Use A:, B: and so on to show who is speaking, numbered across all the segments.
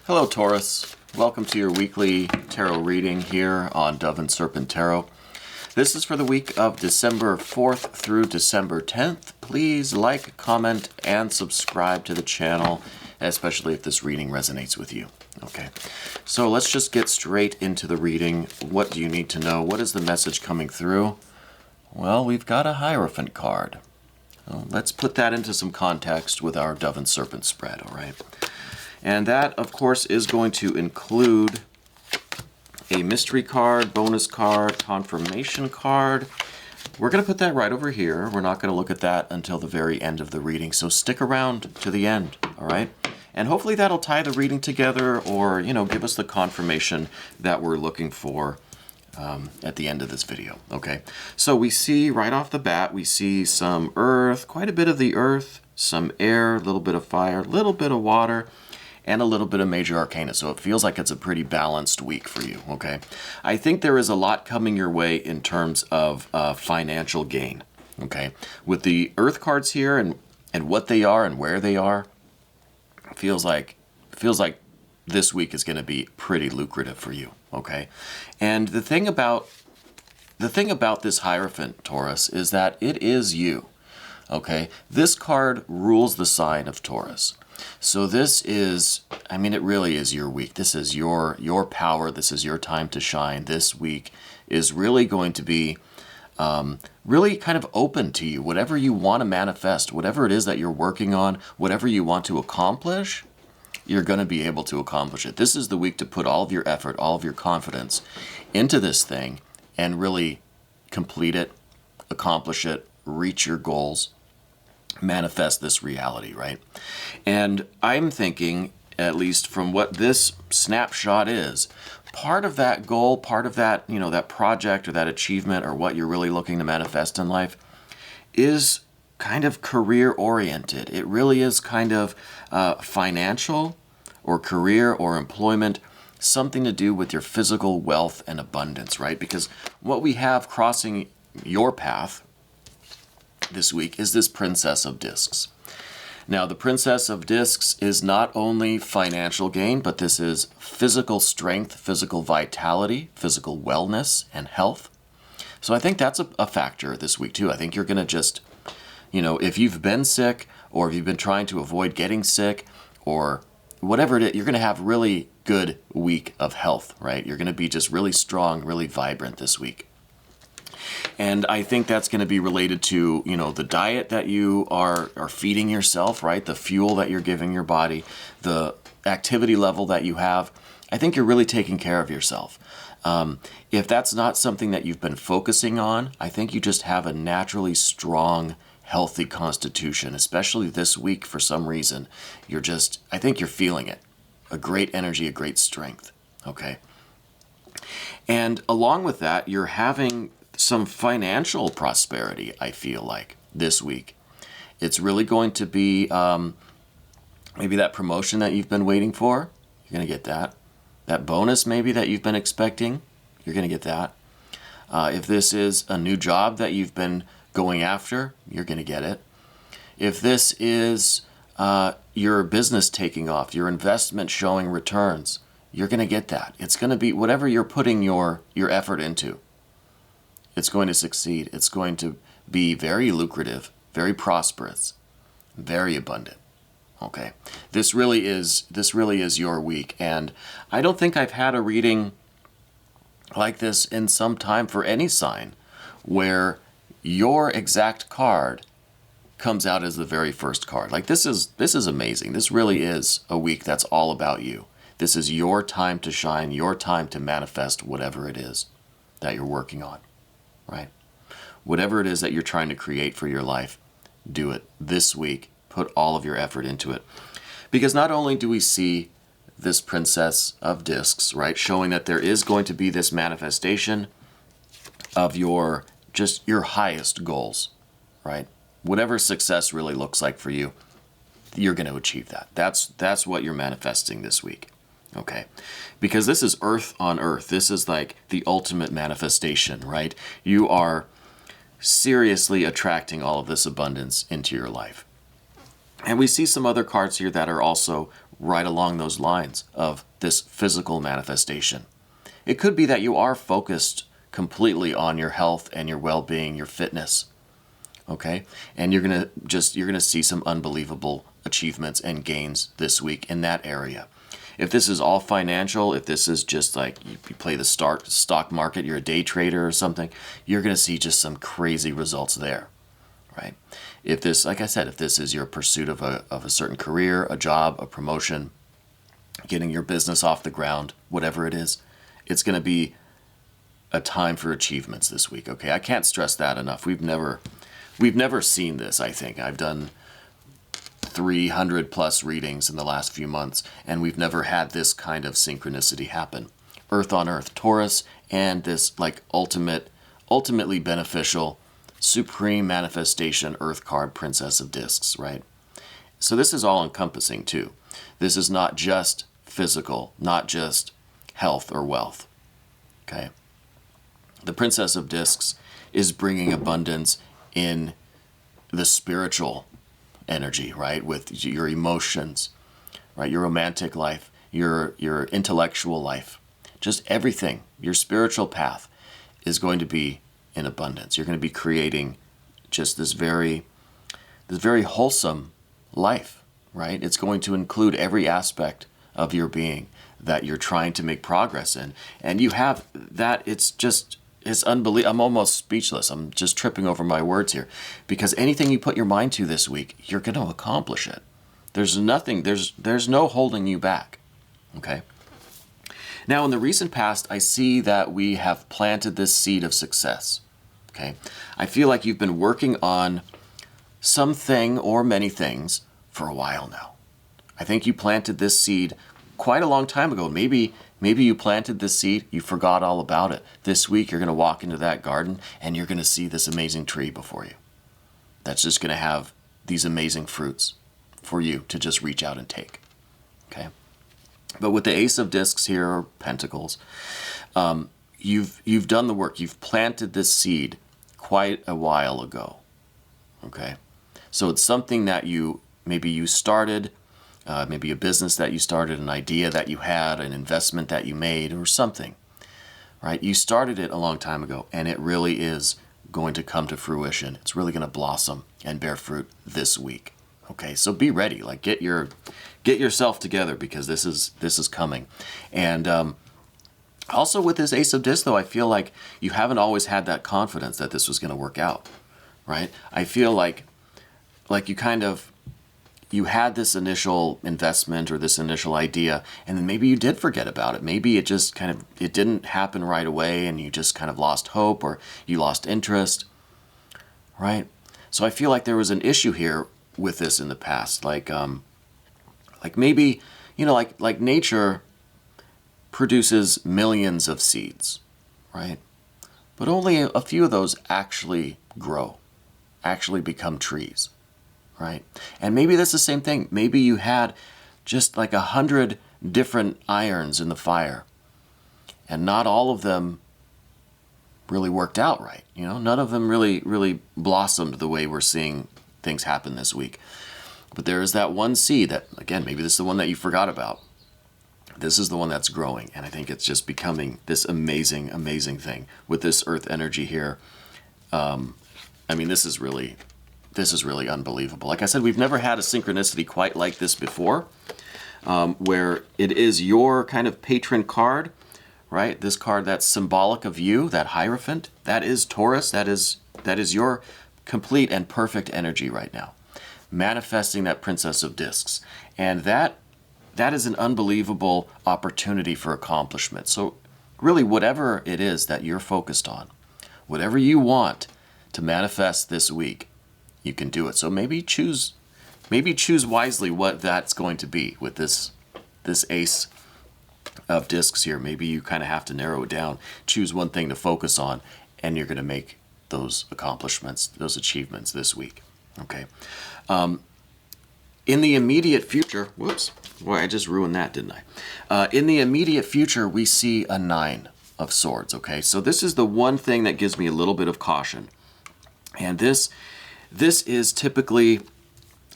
A: Hello, Taurus. Welcome to your weekly tarot reading here on Dove and Serpent Tarot. This is for the week of December 4th through December 10th. Please like, comment, and subscribe to the channel, especially if this reading resonates with you. Okay, so let's just get straight into the reading. What do you need to know? What is the message coming through? Well, we've got a Hierophant card. Let's put that into some context with our Dove and Serpent spread, all right? And that, of course, is going to include a mystery card, bonus card, confirmation card. We're going to put that right over here. We're not going to look at that until the very end of the reading, so stick around to the end, all right? And hopefully that'll tie the reading together or, give us the confirmation that we're looking for at the end of this video, okay? So we see right off the bat, we see some earth, quite a bit of the earth, some air, a little bit of fire, a little bit of water, and a little bit of major arcana. So it feels like it's a pretty balanced week for you, okay? I think there is a lot coming your way in terms of financial gain, okay? With the earth cards here and what they are and where they are, it feels like this week is going to be pretty lucrative for you, okay? And the thing about this Hierophant, Taurus, is that it is you, okay? This card rules the sign of Taurus. So this is, it really is your week. This is your power. This is your time to shine. This week is really going to be really kind of open to you. Whatever you want to manifest, whatever it is that you're working on, whatever you want to accomplish, you're going to be able to accomplish it. This is the week to put all of your effort, all of your confidence into this thing and really complete it, accomplish it, reach your goals, manifest this reality, right? And I'm thinking, at least from what this snapshot is, part of that goal, part of that, that project or that achievement or what you're really looking to manifest in life is kind of career oriented. It really is kind of financial or career or employment, something to do with your physical wealth and abundance, right? Because what we have crossing your path this week is this Princess of Discs. Now, the Princess of Discs is not only financial gain, but this is physical strength, physical vitality, physical wellness, and health. So I think that's a factor this week, too. I think you're going to just, if you've been sick or if you've been trying to avoid getting sick or whatever it is, you're going to have really good week of health, right? You're going to be just really strong, really vibrant this week. And I think that's going to be related to, the diet that you are feeding yourself, right? The fuel that you're giving your body, the activity level that you have. I think you're really taking care of yourself. If that's not something that you've been focusing on, I think you just have a naturally strong, healthy constitution, especially this week for some reason. I think you're feeling it. A great energy, a great strength, okay? And along with that, you're having some financial prosperity, I feel like, this week. It's really going to be maybe that promotion that you've been waiting for. You're going to get that. That bonus maybe that you've been expecting. You're going to get that. If this is a new job that you've been going after, you're going to get it. If this is your business taking off, your investment showing returns, you're going to get that. It's going to be whatever you're putting your effort into. It's going to succeed. It's going to be very lucrative, very prosperous, very abundant. Okay. This really is your week. And I don't think I've had a reading like this in some time for any sign where your exact card comes out as the very first card. Like this is amazing. This really is a week that's all about you. This is your time to shine, your time to manifest whatever it is that you're working on. Right? Whatever it is that you're trying to create for your life, do it this week. Put all of your effort into it. Because not only do we see this Princess of Discs, right, showing that there is going to be this manifestation of your highest goals, right? Whatever success really looks like for you, you're going to achieve that. That's what you're manifesting this week. Okay, because this is earth on earth. This is like the ultimate manifestation, right? You are seriously attracting all of this abundance into your life. And we see some other cards here that are also right along those lines of this physical manifestation. It could be that you are focused completely on your health and your well-being, your fitness. Okay? And you're going to see some unbelievable achievements and gains this week in that area. If this is all financial, if this is just like you play the stock market, you're a day trader or something, you're going to see just some crazy results there, right? If this, like I said, if this is your pursuit of a certain career, a job, a promotion, getting your business off the ground, whatever it is, it's going to be a time for achievements this week, okay? I can't stress that enough. We've never seen this, I think. I've done 300 plus readings in the last few months, and we've never had this kind of synchronicity happen. Earth on Earth, Taurus, and this like ultimately beneficial, supreme manifestation Earth card, Princess of Discs, right? So this is all encompassing too. This is not just physical, not just health or wealth, okay? The Princess of Discs is bringing abundance in the spiritual energy, right? With your emotions, right? Your romantic life, your intellectual life, just everything. Your spiritual path is going to be in abundance. You're going to be creating just this very wholesome life, right? It's going to include every aspect of your being that you're trying to make progress in. And you have that. It's unbelievable. I'm almost speechless. I'm just tripping over my words here, because anything you put your mind to this week, you're going to accomplish it. There's no holding you back. Okay. Now, in the recent past, I see that we have planted this seed of success. Okay. I feel like you've been working on something or many things for a while now. I think you planted this seed quite a long time ago. Maybe you planted this seed, you forgot all about it. This week you're going to walk into that garden and you're going to see this amazing tree before you. That's just going to have these amazing fruits for you to just reach out and take. Okay? But with the Ace of Discs here, or Pentacles, you've done the work. You've planted this seed quite a while ago. Okay? So it's something that maybe you started, maybe a business that you started, an idea that you had, an investment that you made, or something, right? You started it a long time ago, and it really is going to come to fruition. It's really going to blossom and bear fruit this week. Okay, so be ready. Like get yourself together, because this is coming. And also with this Ace of Discs, though, I feel like you haven't always had that confidence that this was going to work out, right? I feel like you had this initial investment or this initial idea, and then maybe you did forget about it. Maybe it just it didn't happen right away, and you just kind of lost hope, or you lost interest, right? So I feel like there was an issue here with this in the past. Like maybe, like nature produces millions of seeds, right? But only a few of those actually grow, actually become trees. Right? And maybe that's the same thing. Maybe you had just like 100 different irons in the fire, and not all of them really worked out right. None of them really blossomed the way we're seeing things happen this week. But there is that one seed that, again, maybe this is the one that you forgot about. This is the one that's growing, and I think it's just becoming this amazing, amazing thing with this earth energy here. This is really unbelievable. Like I said, we've never had a synchronicity quite like this before, where it is your kind of patron card, right? This card that's symbolic of you, that Hierophant, that is Taurus, that is your complete and perfect energy right now, manifesting that Princess of Discs. And that is an unbelievable opportunity for accomplishment. So really, whatever it is that you're focused on, whatever you want to manifest this week, you can do it. So maybe choose wisely what that's going to be with this Ace of Discs here. Maybe you kind of have to narrow it down, choose one thing to focus on, and you're going to make those accomplishments, those achievements this week. Okay. In the immediate future, whoops, boy, I just ruined that, didn't I? In the immediate future, we see a 9 of Swords. Okay, so this is the one thing that gives me a little bit of caution, and this is typically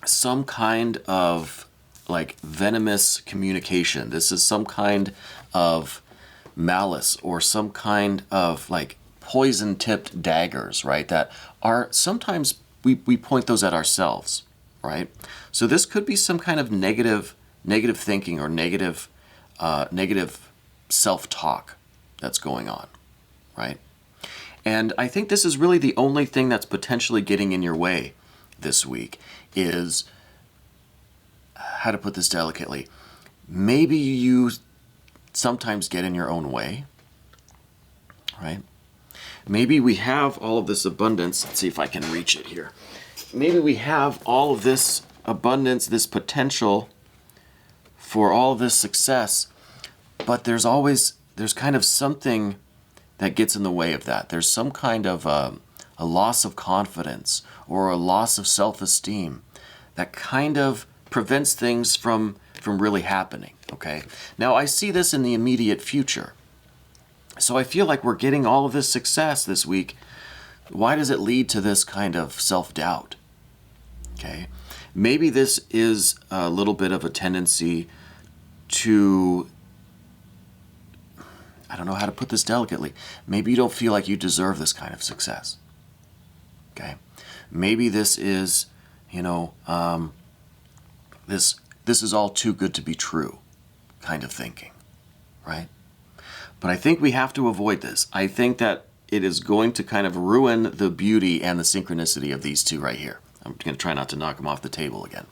A: some kind of like venomous communication. This is some kind of malice or some kind of like poison-tipped daggers, right? That are sometimes we point those at ourselves, right? So this could be some kind of negative thinking or negative self-talk that's going on, right? And I think this is really the only thing that's potentially getting in your way this week is, how to put this delicately, maybe you sometimes get in your own way, right? Maybe we have all of this abundance. Let's see if I can reach it here. Maybe we have all of this abundance, this potential for all of this success, but there's kind of something that gets in the way of that. There's some kind of a loss of confidence or a loss of self-esteem that kind of prevents things from really happening, okay? Now, I see this in the immediate future. So I feel like we're getting all of this success this week. Why does it lead to this kind of self-doubt? Okay? Maybe this is a little bit of a tendency to, I don't know how to put this delicately. Maybe you don't feel like you deserve this kind of success. Okay? Maybe this is, this is all too good to be true kind of thinking, right? But I think we have to avoid this. I think that it is going to kind of ruin the beauty and the synchronicity of these two right here. I'm going to try not to knock them off the table again.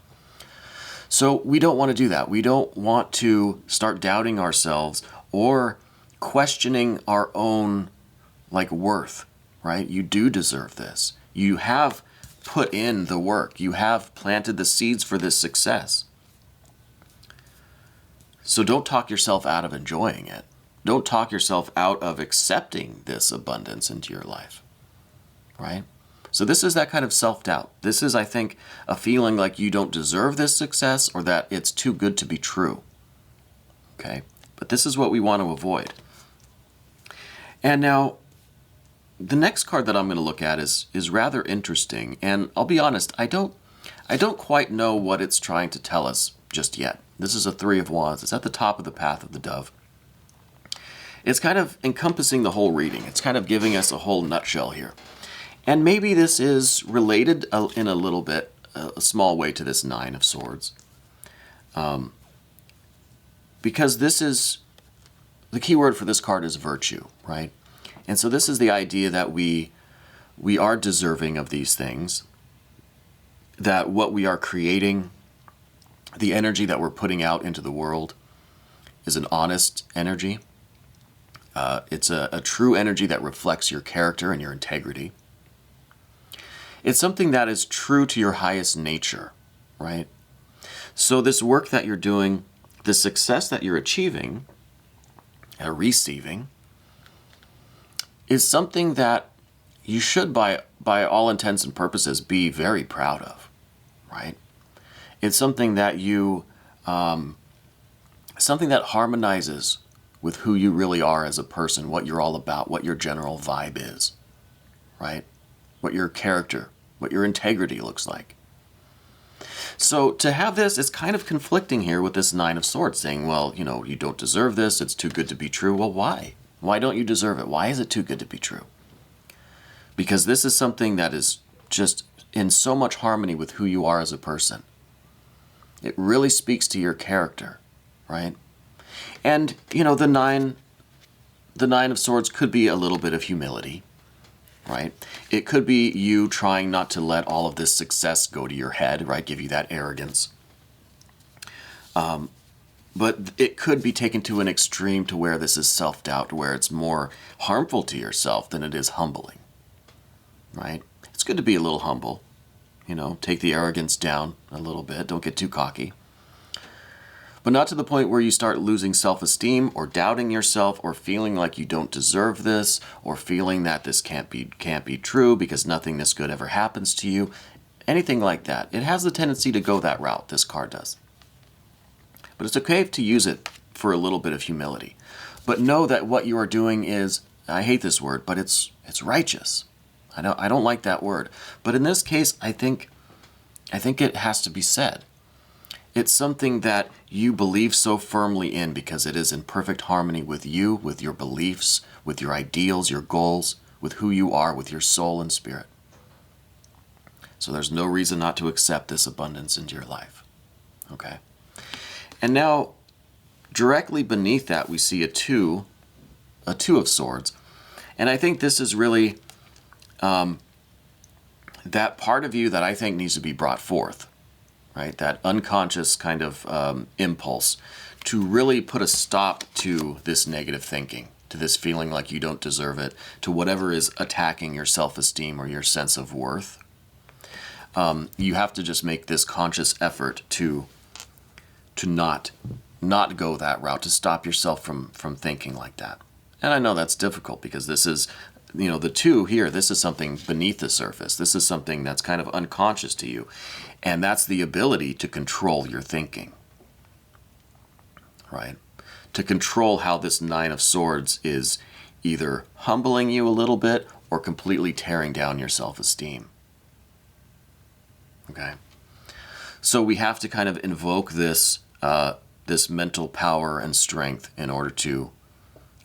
A: So we don't want to do that. We don't want to start doubting ourselves or questioning our own worth, right? You do deserve this. You have put in the work. You have planted the seeds for this success. So don't talk yourself out of enjoying it. Don't talk yourself out of accepting this abundance into your life, right? So this is that kind of self-doubt. This is, I think, a feeling like you don't deserve this success or that it's too good to be true, okay? But this is what we want to avoid. And now, the next card that I'm going to look at is rather interesting, and I'll be honest, I don't quite know what it's trying to tell us just yet. This is a Three of Wands. It's at the top of the Path of the Dove. It's kind of encompassing the whole reading. It's kind of giving us a whole nutshell here. And maybe this is related in a little bit, a small way, to this Nine of Swords. Because this is, the key word for this card is virtue, right? And so this is the idea that we are deserving of these things, that what we are creating, the energy that we're putting out into the world, is an honest energy. It's a true energy that reflects your character and your integrity. It's something that is true to your highest nature, right? So this work that you're doing, the success that you're achieving or receiving, is something that you should, by all intents and purposes, be very proud of, right? It's something that you, something that harmonizes with who you really are as a person, what you're all about, what your general vibe is, right? What your character, what your integrity looks like. So to have this, it's kind of conflicting here with this Nine of Swords, saying, well, you don't deserve this, it's too good to be true. Well, why? Why don't you deserve it? Why is it too good to be true? Because this is something that is just in so much harmony with who you are as a person. It really speaks to your character, right? And, the Nine of Swords could be a little bit of humility, right? It could be you trying not to let all of this success go to your head, right? Give you that arrogance. But it could be taken to an extreme to where this is self-doubt, where it's more harmful to yourself than it is humbling, right? It's good to be a little humble, take the arrogance down a little bit. Don't get too cocky. But not to the point where you start losing self-esteem or doubting yourself or feeling like you don't deserve this or feeling that this can't be true because nothing this good ever happens to you. Anything like that. It has the tendency to go that route, this card does. But it's okay to use it for a little bit of humility. But know that what you are doing is, I hate this word, but it's righteous. I don't like that word. But in this case, I think it has to be said. It's something that you believe so firmly in because it is in perfect harmony with you, with your beliefs, with your ideals, your goals, with who you are, with your soul and spirit. So there's no reason not to accept this abundance into your life. Okay? And now, directly beneath that, we see a two of swords. And I think this is really that part of you that I think needs to be brought forth, right? That unconscious kind of impulse to really put a stop to this negative thinking, to this feeling like you don't deserve it, to whatever is attacking your self-esteem or your sense of worth. You have to just make this conscious effort to not go that route, to stop yourself from thinking like that. And I know that's difficult because this is, the two here, this is something beneath the surface. This is something that's kind of unconscious to you. And that's the ability to control your thinking, right? To control how this Nine of Swords is either humbling you a little bit or completely tearing down your self-esteem. Okay? So we have to kind of invoke this mental power and strength in order to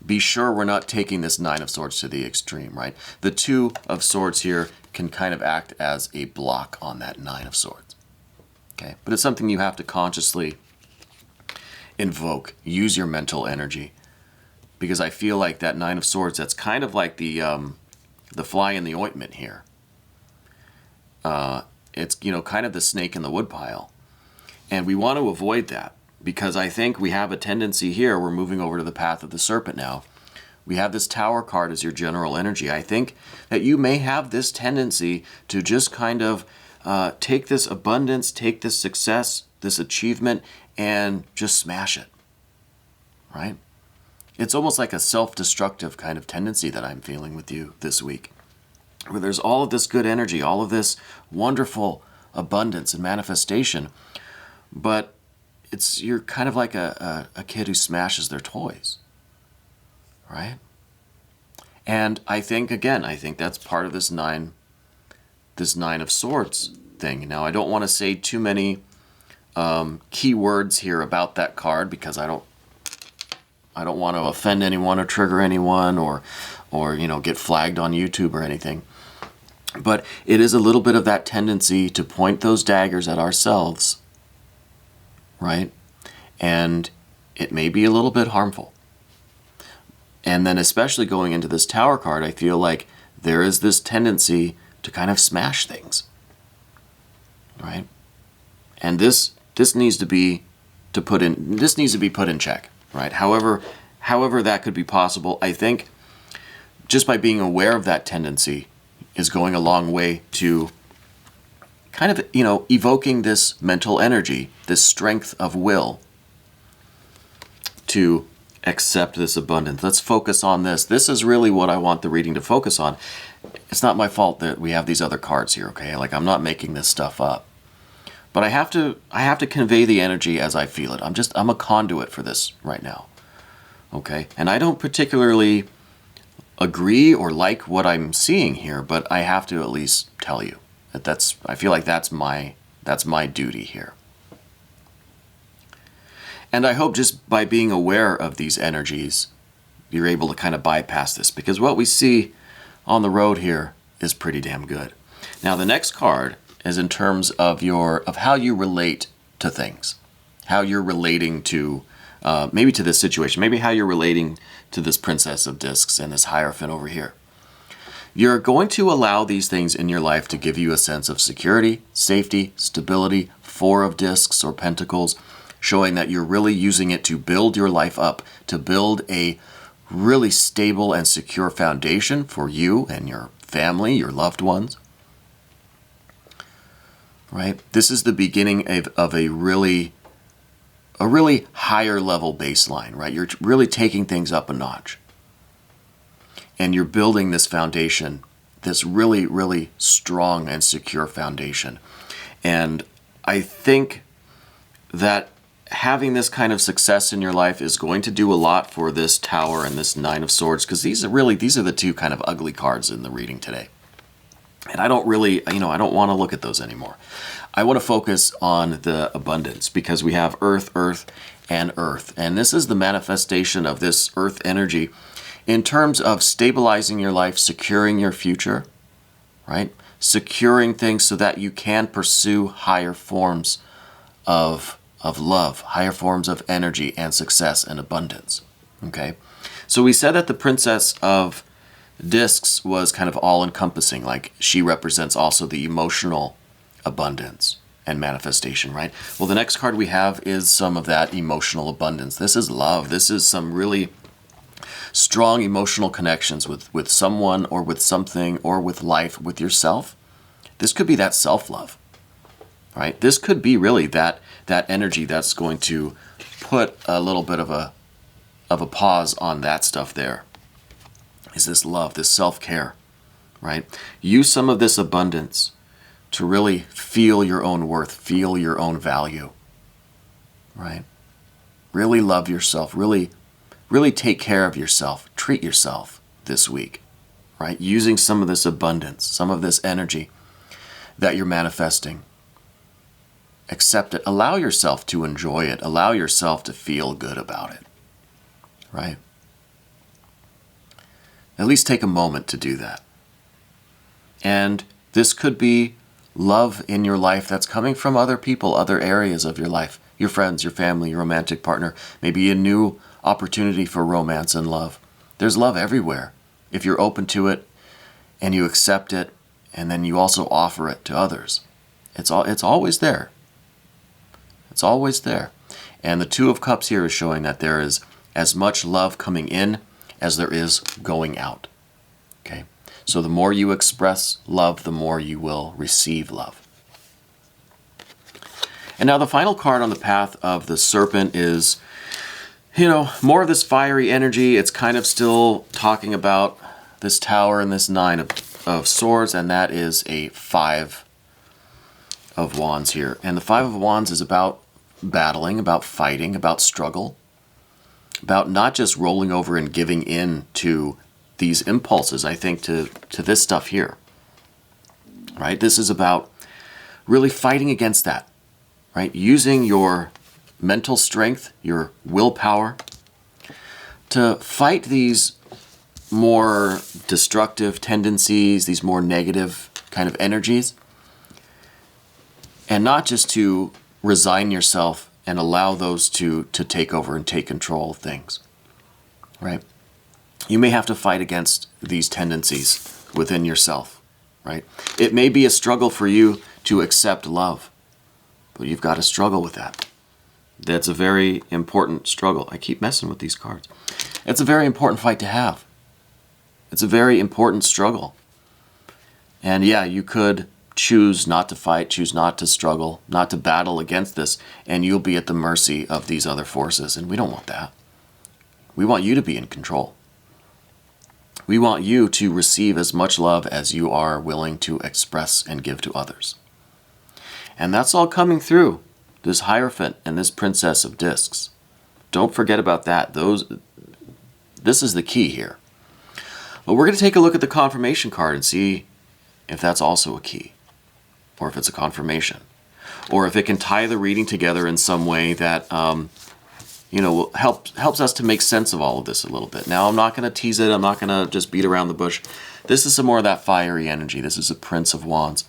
A: be sure we're not taking this Nine of Swords to the extreme, right? The Two of Swords here can kind of act as a block on that Nine of Swords. Okay? But it's something you have to consciously invoke. Use your mental energy. Because I feel like that Nine of Swords, that's kind of like the fly in the ointment here. It's, kind of the snake in the woodpile. And we want to avoid that. Because I think we have a tendency here, we're moving over to the path of the serpent now. We have this Tower card as your general energy. I think that you may have this tendency to just kind of take this abundance, take this success, this achievement, and just smash it, right? It's almost like a self-destructive kind of tendency that I'm feeling with you this week, where there's all of this good energy, all of this wonderful abundance and manifestation, but you're kind of like a kid who smashes their toys, right? And I think that's part of this Nine of Swords thing. Now, I don't want to say too many key words here about that card because I don't want to offend anyone or trigger anyone or get flagged on YouTube or anything. But it is a little bit of that tendency to point those daggers at ourselves, right? And it may be a little bit harmful. And then especially going into this Tower card, I feel like there is this tendency to kind of smash things, right? And this needs to be put in check, right? However that could be possible, I think just by being aware of that tendency is going a long way to kind of, evoking this mental energy, this strength of will to accept this abundance. Let's focus on this. This is really what I want the reading to focus on. It's not my fault that we have these other cards here, okay? Like, I'm not making this stuff up. But I have to convey the energy as I feel it. I'm a conduit for this right now. Okay? And I don't particularly agree or like what I'm seeing here, but I have to at least tell you. I feel like that's my duty here. And I hope just by being aware of these energies, you're able to kind of bypass this, because what we see on the road here is pretty damn good. Now the next card is in terms of how you relate to things, how you're relating to maybe to this situation, maybe how you're relating to this Princess of Discs and this Hierophant over here. You're going to allow these things in your life to give you a sense of security, safety, stability, Four of Discs or Pentacles, showing that you're really using it to build your life up, to build a really stable and secure foundation for you and your family, your loved ones. Right? This is the beginning of a really higher level baseline, right? You're really taking things up a notch. And you're building this foundation, this really, really strong and secure foundation. And I think that having this kind of success in your life is going to do a lot for this Tower and this Nine of Swords, because these are the two kind of ugly cards in the reading today. And I don't really, I don't want to look at those anymore. I want to focus on the abundance, because we have earth, earth, and earth. And this is the manifestation of this earth energy in terms of stabilizing your life, securing your future, right? Securing things so that you can pursue higher forms of love, higher forms of energy and success and abundance. Okay? So we said that the Princess of Discs was kind of all-encompassing, like she represents also the emotional abundance and manifestation, right? Well, the next card we have is some of that emotional abundance. This is love. This is some really strong emotional connections with someone or with something or with life, with yourself. This could be that self-love, right? This could be really that energy that's going to put a little bit of a pause on that stuff there. Is this love, this self-care, right? Use some of this abundance to really feel your own worth, feel your own value, right? Really love yourself, really take care of yourself, treat yourself this week, right? Using some of this abundance, some of this energy that you're manifesting. Accept it. Allow yourself to enjoy it. Allow yourself to feel good about it, right? At least take a moment to do that. And this could be love in your life that's coming from other people, other areas of your life, your friends, your family, your romantic partner, maybe a new opportunity for romance and love. There's love everywhere if you're open to it and you accept it, and then you also offer it to others. It's always there. It's always there. And the Two of Cups here is showing that there is as much love coming in as there is going out. Okay? So the more you express love, the more you will receive love. And now the final card on the path of the Serpent is, more of this fiery energy. It's kind of still talking about this Tower and this Nine of Swords, and that is a Five of Wands here. And the Five of Wands is about battling, about fighting, about struggle, about not just rolling over and giving in to these impulses, I think, to this stuff here, right? This is about really fighting against that, right? Using your mental strength, your willpower, to fight these more destructive tendencies, these more negative kind of energies, and not just to resign yourself and allow those to take over and take control of things, right? You may have to fight against these tendencies within yourself, right? It may be a struggle for you to accept love, but you've got to struggle with that. That's a very important struggle. I keep messing with these cards. It's a very important fight to have. It's a very important struggle. And yeah, you could choose not to fight, choose not to struggle, not to battle against this, and you'll be at the mercy of these other forces, and we don't want that. We want you to be in control. We want you to receive as much love as you are willing to express and give to others. And that's all coming through this Hierophant and this Princess of Discs. Don't forget about that. This is the key here. But we're going to take a look at the confirmation card and see if that's also a key, or if it's a confirmation, or if it can tie the reading together in some way that helps us to make sense of all of this a little bit. Now, I'm not going to tease it. I'm not going to just beat around the bush. This is some more of that fiery energy. This is a Prince of Wands.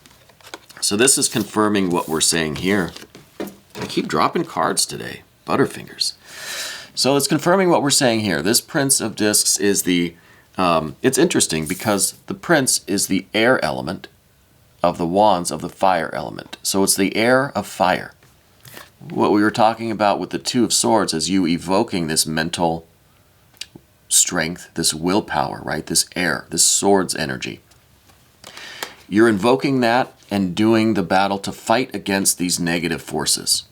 A: So this is confirming what we're saying here. I keep dropping cards today. Butterfingers. So it's confirming what we're saying here. This Prince of Discs is it's interesting because the Prince is the air element of the Wands of the fire element. So it's the air of fire. What we were talking about with the Two of Swords is you evoking this mental strength, this willpower, right? This air, this swords energy. You're invoking that and doing the battle to fight against these negative forces.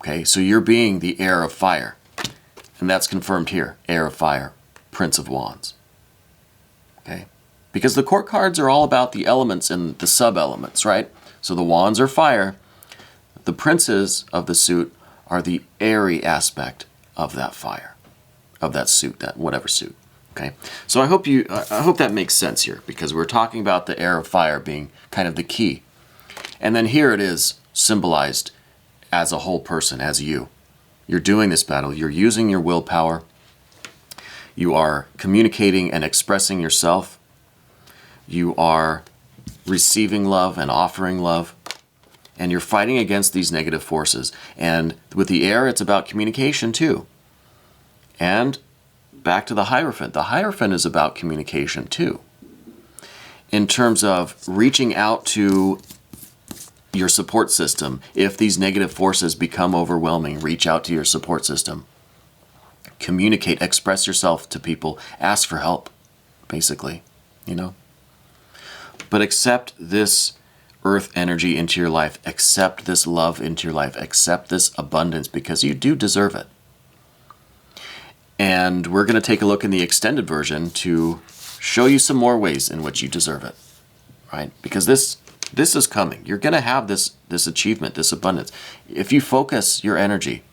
A: Okay, so you're being the air of fire. And that's confirmed here, air of fire, Prince of Wands. Okay, because the court cards are all about the elements and the sub-elements, right? So the wands are fire. The princes of the suit are the airy aspect of that fire, of that suit, that whatever suit. Okay, so I hope that makes sense here, because we're talking about the air of fire being kind of the key. And then here it is symbolized as a whole person, as you. You're doing this battle. You're using your willpower. You are communicating and expressing yourself. You are receiving love and offering love. And you're fighting against these negative forces. And with the air, it's about communication too. And back to the Hierophant. The Hierophant is about communication too. In terms of reaching out to your support system. If these negative forces become overwhelming, reach out to your support system. Communicate, express yourself to people, ask for help, basically, you know. But accept this earth energy into your life. Accept this love into your life. Accept this abundance, because you do deserve it. And we're going to take a look in the extended version to show you some more ways in which you deserve it, right? Because this is coming. You're going to have this achievement, this abundance. If you focus your energy,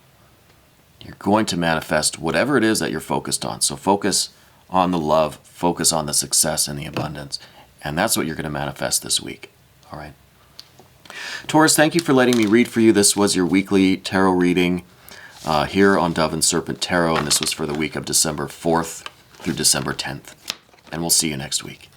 A: you're going to manifest whatever it is that you're focused on. So focus on the love, focus on the success and the abundance. And that's what you're going to manifest this week. All right. Taurus, thank you for letting me read for you. This was your weekly tarot reading here on Dove and Serpent Tarot. And this was for the week of December 4th through December 10th. And we'll see you next week.